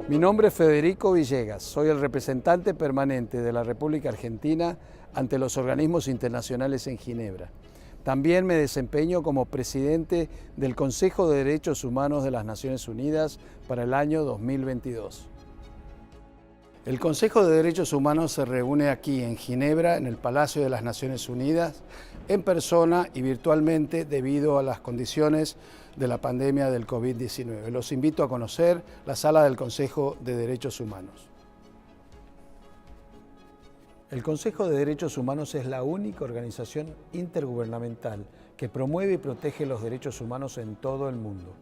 Mi nombre es Federico Villegas, soy el representante permanente de la República Argentina ante los organismos internacionales en Ginebra. También me desempeño como presidente del Consejo de Derechos Humanos de las Naciones Unidas para el año 2022. El Consejo de Derechos Humanos se reúne aquí en Ginebra, en el Palacio de las Naciones Unidas, en persona y virtualmente debido a las condiciones de la pandemia del COVID-19. Los invito a conocer la sala del Consejo de Derechos Humanos. El Consejo de Derechos Humanos es la única organización intergubernamental que promueve y protege los derechos humanos en todo el mundo.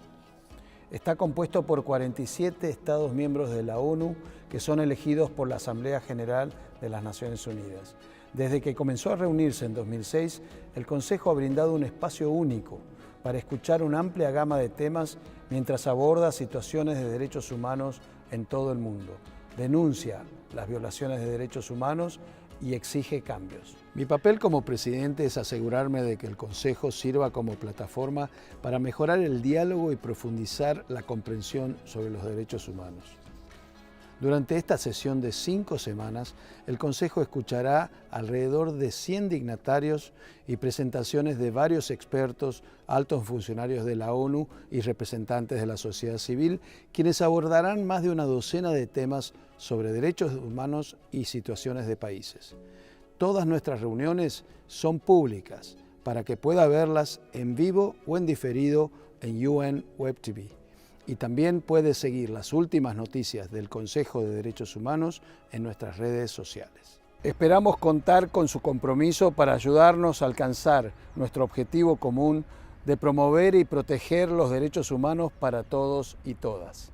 Está compuesto por 47 Estados miembros de la ONU que son elegidos por la Asamblea General de las Naciones Unidas. Desde que comenzó a reunirse en 2006, el Consejo ha brindado un espacio único para escuchar una amplia gama de temas mientras aborda situaciones de derechos humanos en todo el mundo, denuncia las violaciones de derechos humanos y exige cambios. Mi papel como presidente es asegurarme de que el Consejo sirva como plataforma para mejorar el diálogo y profundizar la comprensión sobre los derechos humanos. Durante esta sesión de 5 semanas, el Consejo escuchará alrededor de 100 dignatarios y presentaciones de varios expertos, altos funcionarios de la ONU y representantes de la sociedad civil, quienes abordarán más de una docena de temas sobre derechos humanos y situaciones de países. Todas nuestras reuniones son públicas para que pueda verlas en vivo o en diferido en UN Web TV. Y también puede seguir las últimas noticias del Consejo de Derechos Humanos en nuestras redes sociales. Esperamos contar con su compromiso para ayudarnos a alcanzar nuestro objetivo común de promover y proteger los derechos humanos para todos y todas.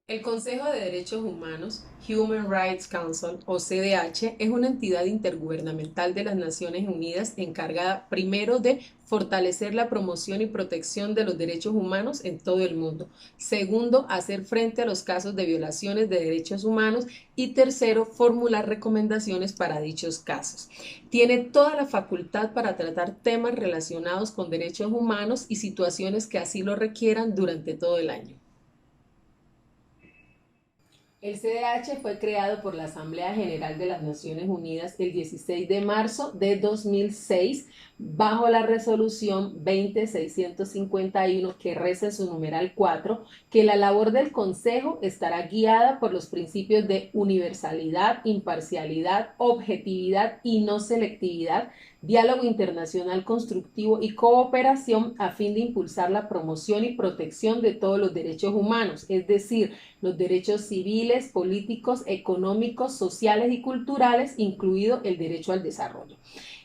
El Consejo de Derechos Humanos, Human Rights Council o CDH, es una entidad intergubernamental de las Naciones Unidas encargada primero de fortalecer la promoción y protección de los derechos humanos en todo el mundo, segundo, hacer frente a los casos de violaciones de derechos humanos y tercero, formular recomendaciones para dichos casos. Tiene toda la facultad para tratar temas relacionados con derechos humanos y situaciones que así lo requieran durante todo el año. El CDH fue creado por la Asamblea General de las Naciones Unidas el 16 de marzo de 2006 bajo la resolución 20651 que reza en su numeral 4 que la labor del Consejo estará guiada por los principios de universalidad, imparcialidad, objetividad y no selectividad, diálogo internacional constructivo y cooperación a fin de impulsar la promoción y protección de todos los derechos humanos, es decir, los derechos civiles, políticos, económicos, sociales y culturales, incluido el derecho al desarrollo.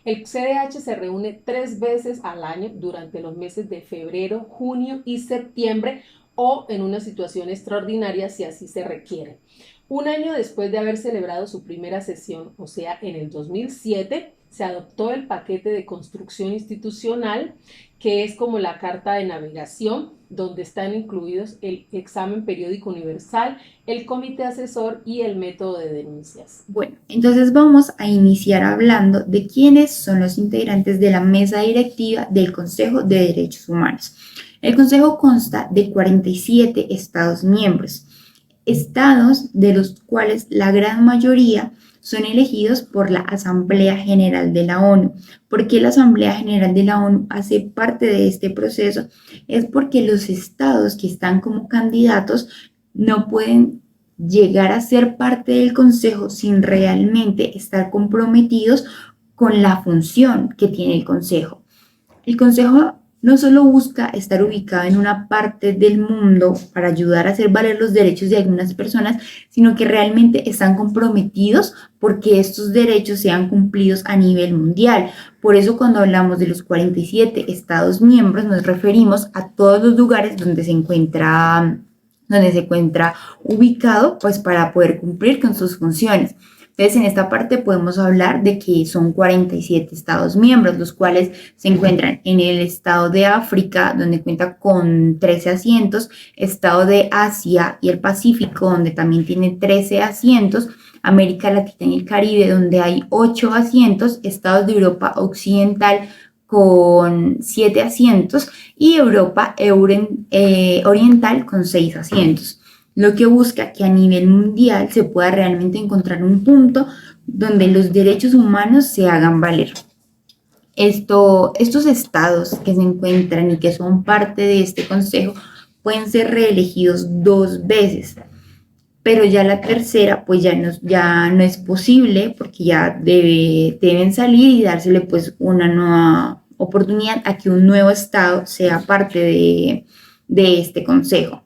El CDH se reúne 3 veces al año durante los meses de febrero, junio y septiembre o en una situación extraordinaria si así se requiere. Un año después de haber celebrado su primera sesión, o sea, en el 2007, se adoptó el paquete de construcción institucional, que es como la carta de navegación, donde están incluidos el examen periódico universal, el comité asesor y el método de denuncias. Bueno, entonces vamos a iniciar hablando de quiénes son los integrantes de la mesa directiva del Consejo de Derechos Humanos. El Consejo consta de 47 Estados miembros, estados de los cuales la gran mayoría son elegidos por la Asamblea General de la ONU. ¿Por qué la Asamblea General de la ONU hace parte de este proceso? Es porque los estados que están como candidatos no pueden llegar a ser parte del Consejo sin realmente estar comprometidos con la función que tiene el Consejo. El Consejo no solo busca estar ubicado en una parte del mundo para ayudar a hacer valer los derechos de algunas personas, sino que realmente están comprometidos porque estos derechos sean cumplidos a nivel mundial. Por eso cuando hablamos de los 47 Estados miembros nos referimos a todos los lugares donde se encuentra ubicado, pues para poder cumplir con sus funciones. Entonces, en esta parte podemos hablar de que son 47 estados miembros, los cuales se encuentran en el estado de África, donde cuenta con 13 asientos, estado de Asia y el Pacífico, donde también tiene 13 asientos, América Latina y el Caribe, donde hay 8 asientos, estados de Europa Occidental con 7 asientos y Europa Oriental con 6 asientos, lo que busca que a nivel mundial se pueda realmente encontrar un punto donde los derechos humanos se hagan valer. Estos estados que se encuentran y que son parte de este consejo pueden ser reelegidos 2 veces, pero ya la tercera pues ya no es posible porque ya deben salir y dársele pues una nueva oportunidad a que un nuevo estado sea parte de este consejo.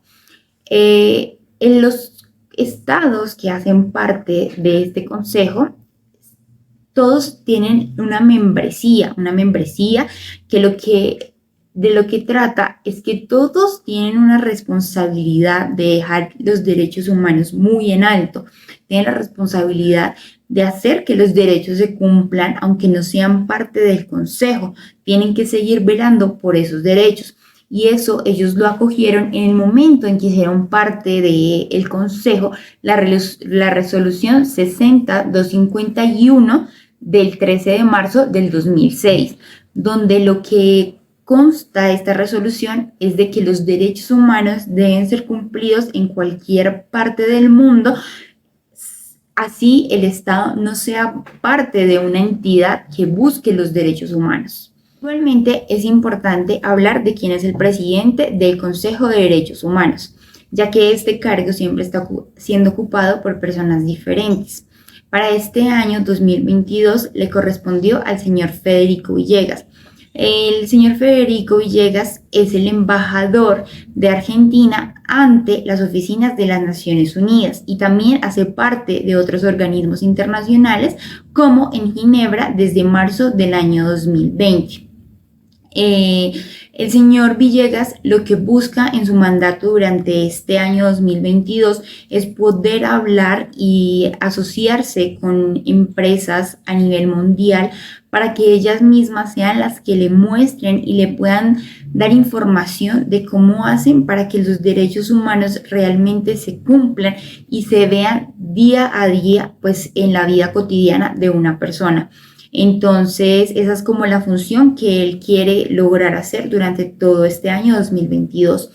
En los estados que hacen parte de este consejo, todos tienen una membresía que de lo que trata es que todos tienen una responsabilidad de dejar los derechos humanos muy en alto, tienen la responsabilidad de hacer que los derechos se cumplan, aunque no sean parte del consejo, tienen que seguir velando por esos derechos. Y eso ellos lo acogieron en el momento en que hicieron parte del consejo, la resolución 60251 del 13 de marzo del 2006, donde lo que consta de esta resolución es de que los derechos humanos deben ser cumplidos en cualquier parte del mundo, así el Estado no sea parte de una entidad que busque los derechos humanos. Igualmente es importante hablar de quién es el presidente del Consejo de Derechos Humanos, ya que este cargo siempre está siendo ocupado por personas diferentes. Para este año 2022 le correspondió al señor Federico Villegas. El señor Federico Villegas es el embajador de Argentina ante las oficinas de las Naciones Unidas y también hace parte de otros organismos internacionales como en Ginebra desde marzo del año 2020. El señor Villegas lo que busca en su mandato durante este año 2022 es poder hablar y asociarse con empresas a nivel mundial para que ellas mismas sean las que le muestren y le puedan dar información de cómo hacen para que los derechos humanos realmente se cumplan y se vean día a día pues en la vida cotidiana de una persona. Entonces, esa es como la función que él quiere lograr hacer durante todo este año 2022.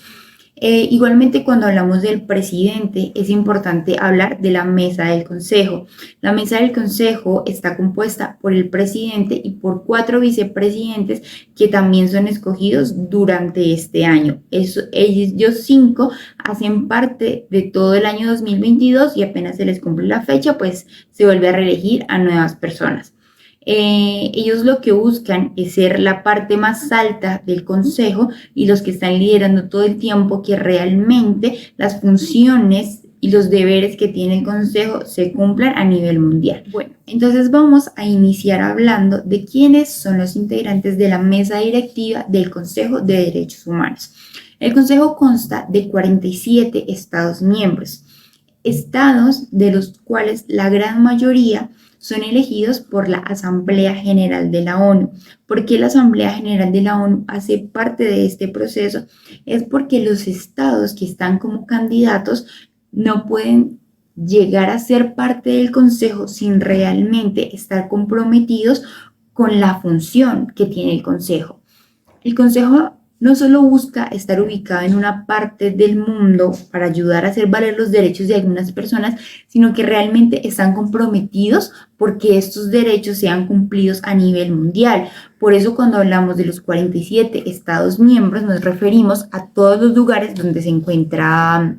Igualmente, cuando hablamos del presidente, es importante hablar de la mesa del consejo. La mesa del consejo está compuesta por el presidente y por 4 vicepresidentes que también son escogidos durante este año. Ellos 5 hacen parte de todo el año 2022 y apenas se les cumple la fecha, pues se vuelve a reelegir a nuevas personas. Ellos lo que buscan es ser la parte más alta del consejo y los que están liderando todo el tiempo que realmente las funciones y los deberes que tiene el consejo se cumplan a nivel mundial. Bueno, entonces vamos a iniciar hablando de quiénes son los integrantes de la mesa directiva del Consejo de Derechos Humanos. El consejo consta de 47 estados miembros, estados de los cuales la gran mayoría son elegidos por la Asamblea General de la ONU. ¿Por qué la Asamblea General de la ONU hace parte de este proceso? Es porque los estados que están como candidatos no pueden llegar a ser parte del Consejo sin realmente estar comprometidos con la función que tiene el Consejo. El Consejo no solo busca estar ubicado en una parte del mundo para ayudar a hacer valer los derechos de algunas personas, sino que realmente están comprometidos porque estos derechos sean cumplidos a nivel mundial. Por eso cuando hablamos de los 47 estados miembros nos referimos a todos los lugares donde se encuentra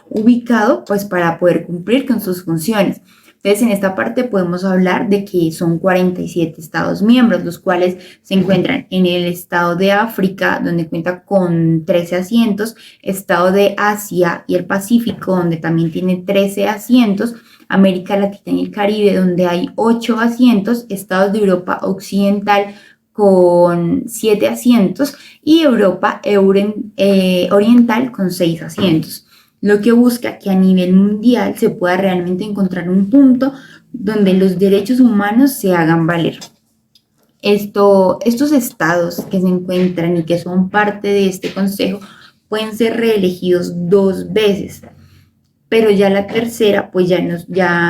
ubicado, pues para poder cumplir con sus funciones. Entonces, en esta parte podemos hablar de que son 47 estados miembros, los cuales se encuentran en el estado de África, donde cuenta con 13 asientos, estado de Asia y el Pacífico, donde también tiene 13 asientos, América Latina y el Caribe, donde hay 8 asientos, estados de Europa Occidental con 7 asientos y Europa Oriental con 6 asientos. Lo que busca que a nivel mundial se pueda realmente encontrar un punto donde los derechos humanos se hagan valer. Estos estados que se encuentran y que son parte de este consejo pueden ser reelegidos 2 veces, pero ya la tercera pues ya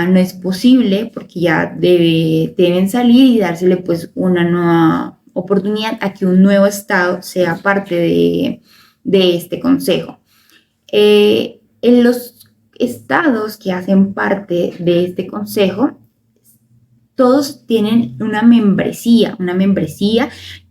no es posible porque ya deben salir y dársele pues una nueva oportunidad a que un nuevo estado sea parte de este consejo. En los estados que hacen parte de este consejo, todos tienen una membresía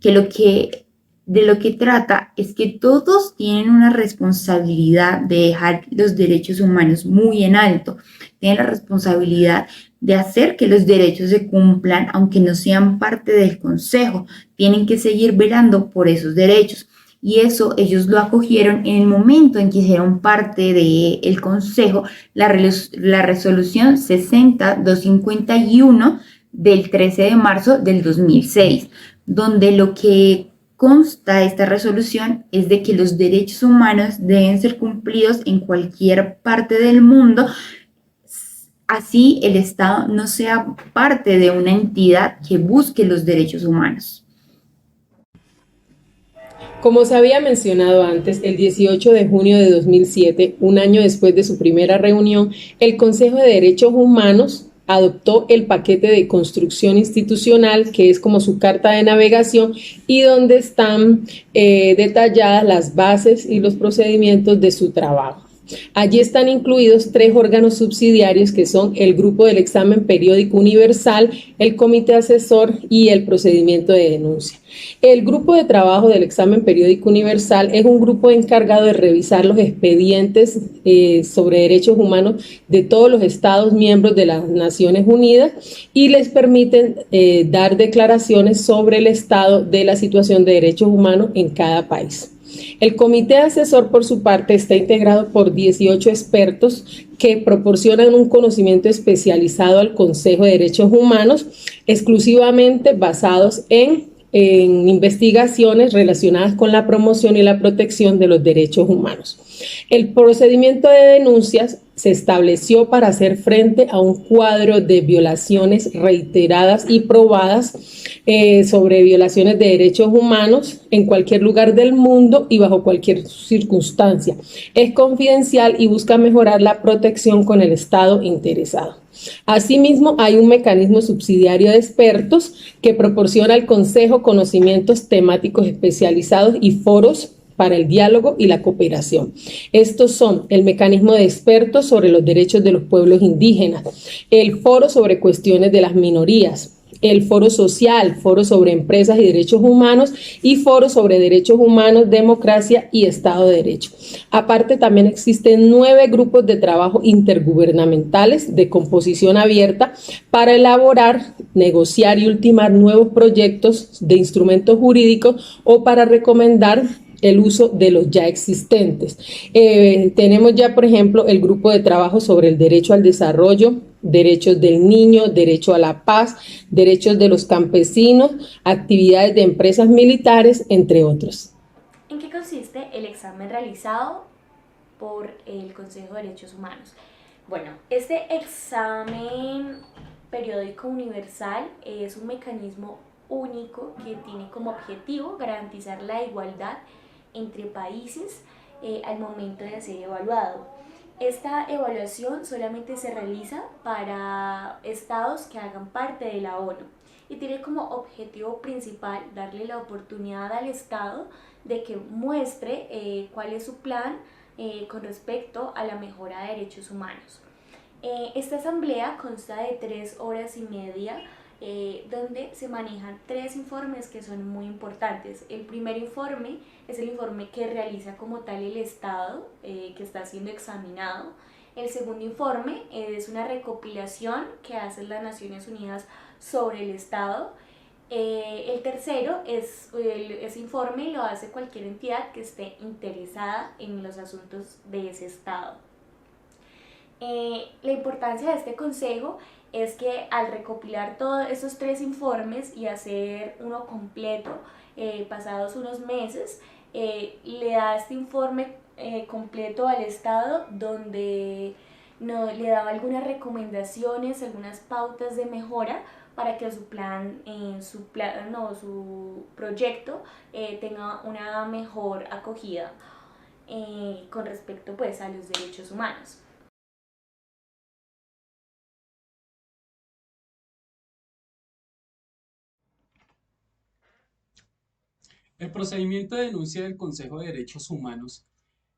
de lo que trata es que todos tienen una responsabilidad de dejar los derechos humanos muy en alto, tienen la responsabilidad de hacer que los derechos se cumplan, aunque no sean parte del consejo, tienen que seguir velando por esos derechos. Y eso ellos lo acogieron en el momento en que hicieron parte del consejo, la resolución 60251 del 13 de marzo del 2006, donde lo que consta de esta resolución es de que los derechos humanos deben ser cumplidos en cualquier parte del mundo, así el Estado no sea parte de una entidad que busque los derechos humanos. Como se había mencionado antes, el 18 de junio de 2007, un año después de su primera reunión, el Consejo de Derechos Humanos adoptó el paquete de construcción institucional, que es como su carta de navegación, y donde están detalladas las bases y los procedimientos de su trabajo. Allí están incluidos 3 órganos subsidiarios que son el Grupo del Examen Periódico Universal, el Comité Asesor y el Procedimiento de Denuncia. El Grupo de Trabajo del Examen Periódico Universal es un grupo encargado de revisar los expedientes sobre derechos humanos de todos los Estados miembros de las Naciones Unidas y les permiten dar declaraciones sobre el estado de la situación de derechos humanos en cada país. El comité asesor, por su parte, está integrado por 18 expertos que proporcionan un conocimiento especializado al Consejo de Derechos Humanos, exclusivamente basados en investigaciones relacionadas con la promoción y la protección de los derechos humanos. El procedimiento de denuncias se estableció para hacer frente a un cuadro de violaciones reiteradas y probadas sobre violaciones de derechos humanos en cualquier lugar del mundo y bajo cualquier circunstancia. Es confidencial y busca mejorar la protección con el Estado interesado. Asimismo, hay un mecanismo subsidiario de expertos que proporciona al Consejo conocimientos temáticos especializados y foros para el diálogo y la cooperación. Estos son el mecanismo de expertos sobre los derechos de los pueblos indígenas, el foro sobre cuestiones de las minorías, el foro social, foro sobre empresas y derechos humanos y foro sobre derechos humanos, democracia y Estado de Derecho. Aparte, también existen 9 grupos de trabajo intergubernamentales de composición abierta para elaborar, negociar y ultimar nuevos proyectos de instrumentos jurídicos o para recomendar el uso de los ya existentes. Tenemos ya, por ejemplo, el grupo de trabajo sobre el derecho al desarrollo, derechos del niño, derecho a la paz, derechos de los campesinos, actividades de empresas militares, entre otros. ¿En qué consiste el examen realizado por el Consejo de Derechos Humanos? Bueno, este examen periódico universal es un mecanismo único que tiene como objetivo garantizar la igualdad entre países al momento de ser evaluado. Esta evaluación solamente se realiza para estados que hagan parte de la ONU y tiene como objetivo principal darle la oportunidad al estado de que muestre cuál es su plan con respecto a la mejora de derechos humanos. Esta asamblea consta de 3 horas y media donde se manejan 3 informes que son muy importantes. El primer informe es el informe que realiza como tal el Estado que está siendo examinado. El segundo informe es una recopilación que hace las Naciones Unidas sobre el Estado. El tercero ese informe lo hace cualquier entidad que esté interesada en los asuntos de ese Estado. La importancia de este consejo es que al recopilar todos esos 3 informes y hacer uno completo, pasados unos meses, le da este informe completo al Estado donde le da algunas recomendaciones, algunas pautas de mejora para que su proyecto tenga una mejor acogida con respecto pues a los derechos humanos. El procedimiento de denuncia del Consejo de Derechos Humanos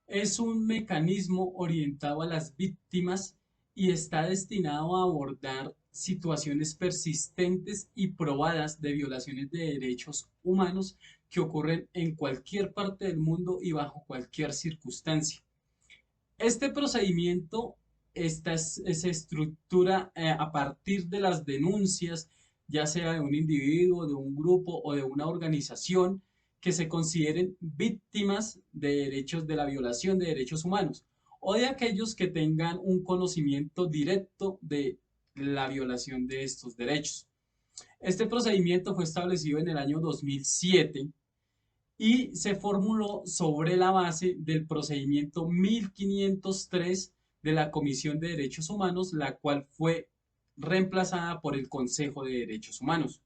es un mecanismo orientado a las víctimas y está destinado a abordar situaciones persistentes y probadas de violaciones de derechos humanos que ocurren en cualquier parte del mundo y bajo cualquier circunstancia. Este procedimiento se estructura a partir de las denuncias, ya sea de un individuo, de un grupo o de una organización que se consideren víctimas de derechos de la violación de derechos humanos o de aquellos que tengan un conocimiento directo de la violación de estos derechos. Este procedimiento fue establecido en el año 2007 y se formuló sobre la base del procedimiento 1503 de la Comisión de Derechos Humanos, la cual fue reemplazada por el Consejo de Derechos Humanos.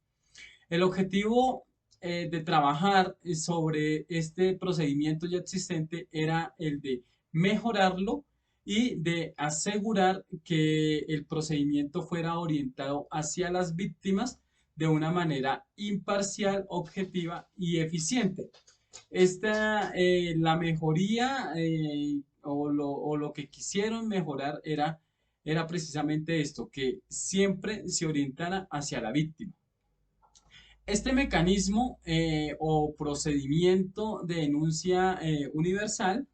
El objetivo de trabajar sobre este procedimiento ya existente era el de mejorarlo y de asegurar que el procedimiento fuera orientado hacia las víctimas de una manera imparcial, objetiva y eficiente. La mejoría o lo que quisieron mejorar era precisamente esto, que siempre se orientara hacia la víctima. Este mecanismo o procedimiento de denuncia universal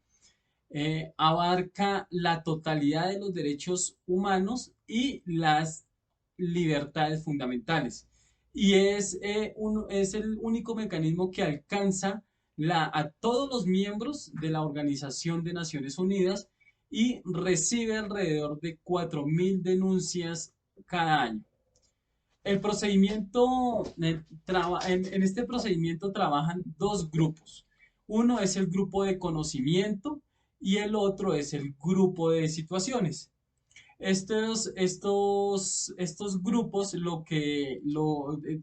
abarca la totalidad de los derechos humanos y las libertades fundamentales. Y es el único mecanismo que alcanza a todos los miembros de la Organización de Naciones Unidas y recibe alrededor de 4.000 denuncias cada año. El procedimiento, en este procedimiento trabajan dos grupos. Uno es el grupo de conocimiento y el otro es el grupo de situaciones. Estos grupos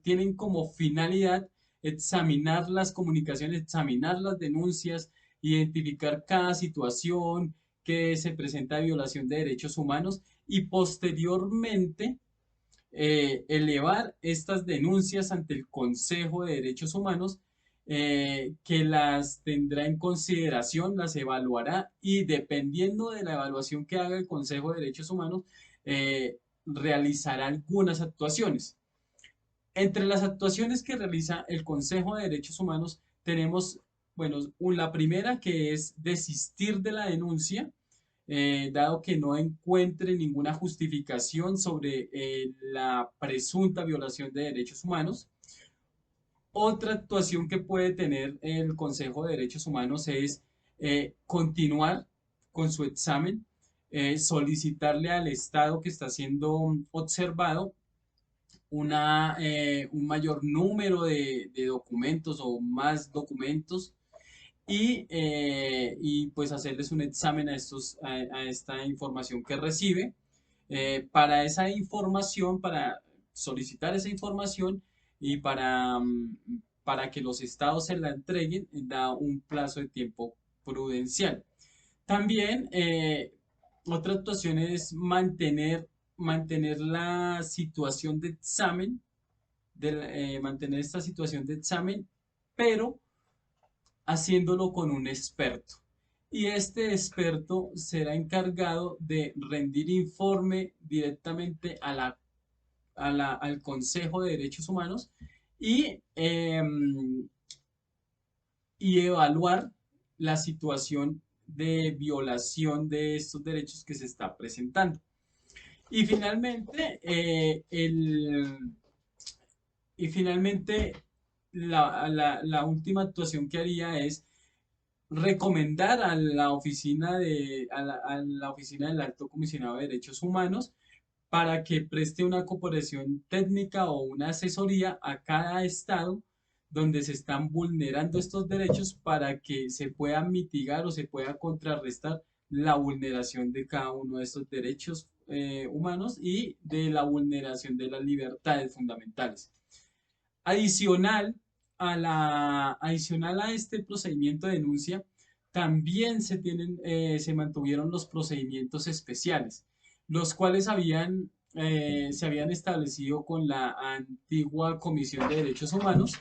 tienen como finalidad examinar las comunicaciones, examinar las denuncias, identificar cada situación que se presenta de violación de derechos humanos y posteriormente elevar estas denuncias ante el Consejo de Derechos Humanos, que las tendrá en consideración, las evaluará y dependiendo de la evaluación que haga el Consejo de Derechos Humanos, realizará algunas actuaciones. Entre las actuaciones que realiza el Consejo de Derechos Humanos tenemos, bueno, la primera que es desistir de la denuncia, dado que no encuentre ninguna justificación sobre la presunta violación de derechos humanos. Otra actuación que puede tener el Consejo de Derechos Humanos es continuar con su examen, solicitarle al Estado que está siendo observado un mayor número de documentos o más documentos y pues hacerles un examen a esta información que recibe. Para esa información, para solicitar esa información y para que los estados se la entreguen, da un plazo de tiempo prudencial. También otra actuación es mantener la situación de examen, mantener esta situación de examen, pero haciéndolo con un experto. Y este experto será encargado de rendir informe directamente al Consejo de Derechos Humanos y, y evaluar la situación de violación de estos derechos que se está presentando. Y finalmente, la última actuación que haría es recomendar a la oficina del Alto Comisionado de Derechos Humanos para que preste una cooperación técnica o una asesoría a cada estado donde se están vulnerando estos derechos para que se pueda mitigar o se pueda contrarrestar la vulneración de cada uno de estos derechos humanos y de la vulneración de las libertades fundamentales. Adicional a este procedimiento de denuncia, también se mantuvieron los procedimientos especiales, los cuales se habían establecido con la antigua Comisión de Derechos Humanos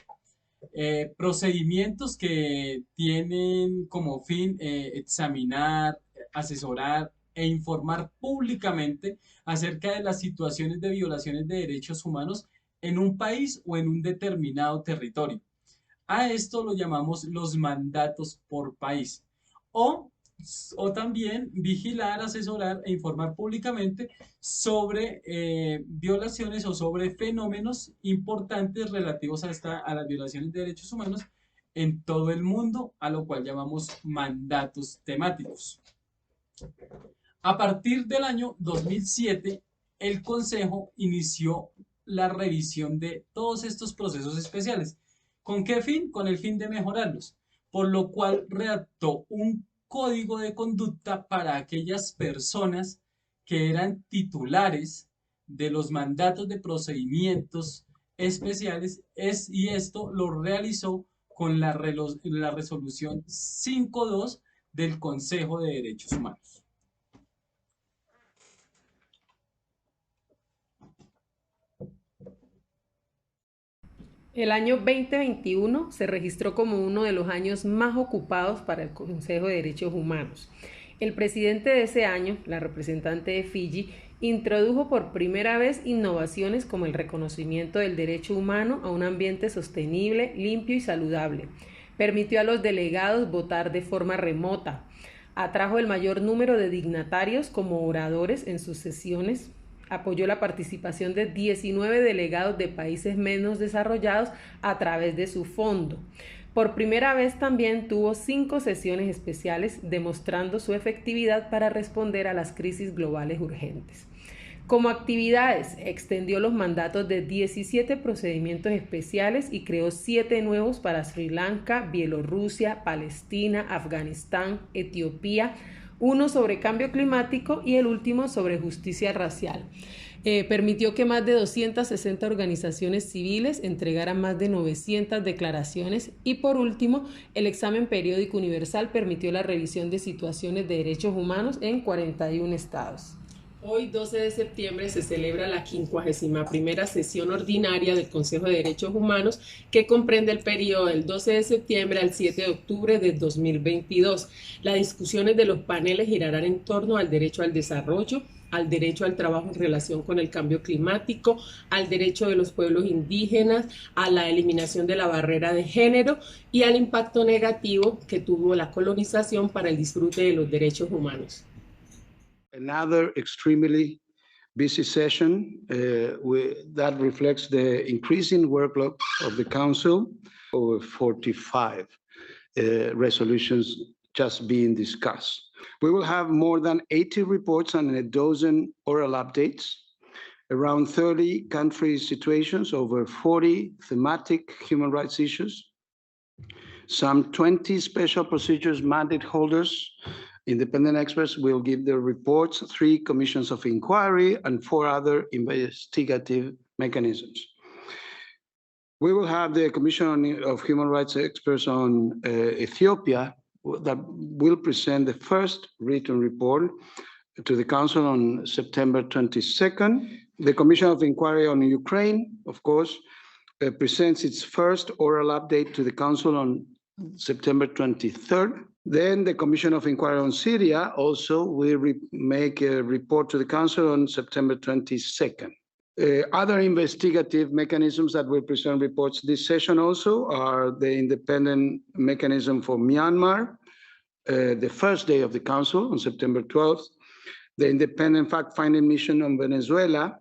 procedimientos que tienen como fin examinar, asesorar e informar públicamente acerca de las situaciones de violaciones de derechos humanos en un país o en un determinado territorio. A esto lo llamamos los mandatos por país. O, o también vigilar, asesorar e informar públicamente sobre violaciones o sobre fenómenos importantes relativos a las violaciones de derechos humanos en todo el mundo, a lo cual llamamos mandatos temáticos. A partir del año 2007, el Consejo inició la revisión de todos estos procesos especiales. ¿Con qué fin? Con el fin de mejorarlos, por lo cual redactó un código de conducta para aquellas personas que eran titulares de los mandatos de procedimientos especiales, y esto lo realizó con la resolución 5.2 del Consejo de Derechos Humanos. El año 2021 se registró como uno de los años más ocupados para el Consejo de Derechos Humanos. El presidente de ese año, la representante de Fiji, introdujo por primera vez innovaciones como el reconocimiento del derecho humano a un ambiente sostenible, limpio y saludable. Permitió a los delegados votar de forma remota. Atrajo el mayor número de dignatarios como oradores en sus sesiones. Apoyó la participación de 19 delegados de países menos desarrollados a través de su fondo. Por primera vez también tuvo 5 sesiones especiales, demostrando su efectividad para responder a las crisis globales urgentes. Como actividades, extendió los mandatos de 17 procedimientos especiales y creó 7 nuevos para Sri Lanka, Bielorrusia, Palestina, Afganistán, Etiopía, uno sobre cambio climático y el último sobre justicia racial. Permitió que más de 260 organizaciones civiles entregaran más de 900 declaraciones y, por último, el examen periódico universal permitió la revisión de situaciones de derechos humanos en 41 estados. Hoy, 12 de septiembre, se celebra la 51ª sesión ordinaria del Consejo de Derechos Humanos, que comprende el periodo del 12 de septiembre al 7 de octubre de 2022. Las discusiones de los paneles girarán en torno al derecho al desarrollo, al derecho al trabajo en relación con el cambio climático, al derecho de los pueblos indígenas, a la eliminación de la barrera de género y al impacto negativo que tuvo la colonización para el disfrute de los derechos humanos. Another extremely busy session that reflects the increasing workload of the Council, over 45 resolutions just being discussed. We will have more than 80 reports and a dozen oral updates, around 30 country situations, over 40 thematic human rights issues, some 20 special procedures mandate holders. Independent experts will give their reports, 3 commissions of inquiry, and 4 other investigative mechanisms. We will have the Commission of Human Rights Experts on Ethiopia that will present the first written report to the Council on September 22nd. The Commission of Inquiry on Ukraine, of course, presents its first oral update to the Council on September 23rd. Then the Commission of Inquiry on Syria also will make a report to the Council on September 22nd. Other investigative mechanisms that will present reports this session also are the independent mechanism for Myanmar, the first day of the Council on September 12th, the independent fact-finding mission on Venezuela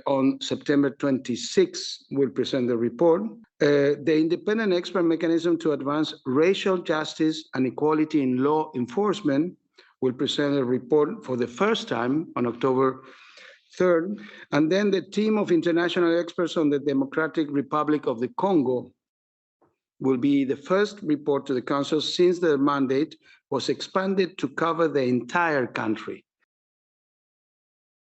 on September 26th will present the report. The independent expert mechanism to advance racial justice and equality in law enforcement will present a report for the first time on October 3rd. And then the team of international experts on the Democratic Republic of the Congo will be the first report to the Council since the mandate was expanded to cover the entire country.